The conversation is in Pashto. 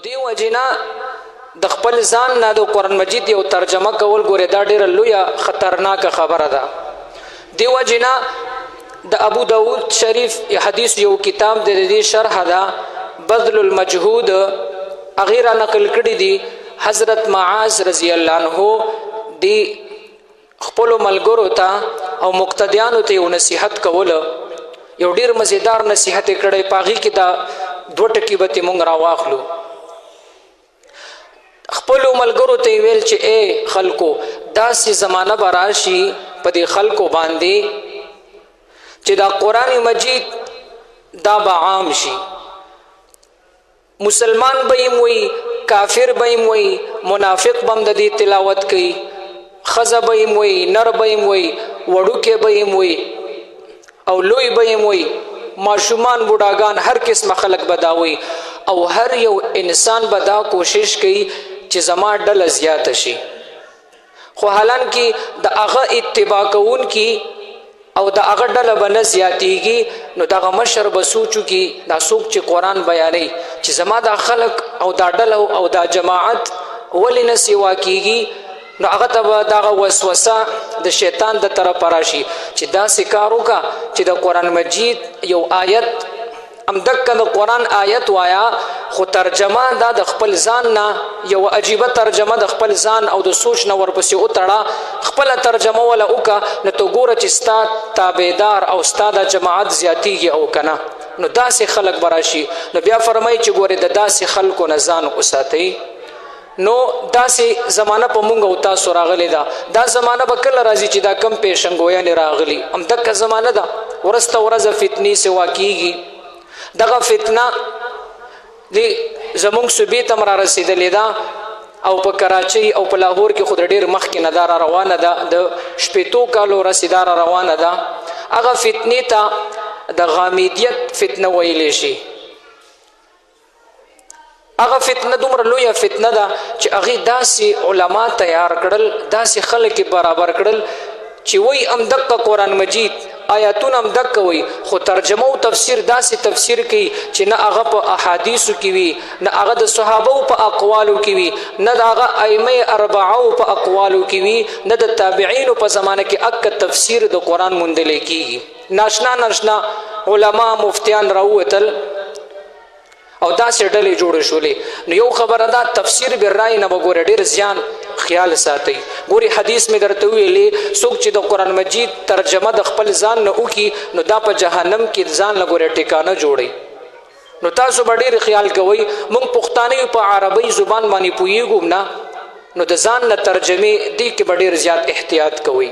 دی وجنا د خپل ځان نه د قرآن مجید یو ترجمه کول ګوره دا ډیره لویه خطرناکه خبره ده. دی وجنا د ابو داود شریف حدیث یو کتاب د دې شرح ده بذل المجهود اغیره نقل کړي دي حضرت معاذ رضی الله عنه دی خپل ملګرو ته او مقتدیانو ته یو نصیحت کول یو ډیر مزیدار نصیحت کړي پاغي کې دا دوه ټکی به مونږ راواخلو. خپل ملګرو ته ویل چې اے خلکو داسې زمانہ به راشي په دې خلکو باندې چې دا قرآن مجید دا به عام شي، مسلمان به یې وي، کافر به یې وي، منافق به هم د دې تلاوت کوي، ښځه به یې وي، نر به یې وي، وړوکی به یې وي او لوی به یې وي، ماشومان بوډاګان هر قسمه خلک به دا وي او هر یو انسان به دا کوشش کوي چې زما ډله زیاته شي. خو حالان کې د هغه اتباع کوونکي او د هغه ډله به نه زیاتېږي، نو دغه مشر به سوچو کې دا څوک چې قرآن بیانوي چې زما دا خلک او دا ډله او دا جماعت ولې نه سیوا کېږي، نو هغه ته به دغه وسوسه د شیطان د طرفه راشي چې داسې کار وکړه چې د قرآن مجید یو آیت همدکه د قرآن آیت وایا خو ترجمه دا د خپل ځان نه یو عجیبه ترجمه د خپل ځان او د سوچ نه ورپسې وتړه، خپله ترجمه وله وکړه، نو ته ګوره چې ستا تابعدار او ستا د جماعت زیاتیږي او که نه، نو داسې خلک به راشي. نو بیا فرمایي چې ګورې د داسې خلکو نه ځان وساتئ. نو داسې زمانه په مونږ او تاسو راغلی ده. دا زمانه به کله راځي چې دا کم پیشنګویانې راغلي همدکه زمانه ده، ورځ ته ورځ فتنې سوا کېږي. دغه فتنه دی زمونږ صوبې ته را رسېدلې ده او په کراچۍ او په لاهور کې خو د ډېر مخکې نه دا را روانه ده، د شپېتو کالو رسې دا را روانه ده. هغه فتنې ته د غامیدیت فتنه ویلی شي. هغه فتنه دومره لویه فتنه ده چې هغې داسې علما تیار کړل، داسې خلک برابر کړل چې وایي همدقه قرآن مجید آیاتونه همدقه وي، خو ترجمه او تفسیر داسې تفسیر کوي چې نه هغه په احادیثو کې وي، نه هغه د صحابو په اقوالو کې وي، نه د هغه ائمه اربعو په اقوالو کې وي، نه د تابعینو په زمانه کې اکه تفسیر د قرآن موندلی کېږي. ناشنا ناشنا علما مفتیان راووتل او داسې ډلې جوړې شولې. نو یو خبره ده تفسیر بالرای نه به ګوره ډېر زیان خیال ساتئ. ګورې حدیث مې درته ویلې څوک چې د قرآن مجید ترجمه د خپل ځان نه وکړي نو دا په جهنم کې ځان له ګوره ټکانه جوړي. نو تاسو به ډېر خیال کوئ موږ پښتانه په عربی زبان باندې پوهېږو نه، نو د ځان نه ترجمې دې کې به ډېر زیات احتیاط کوئ.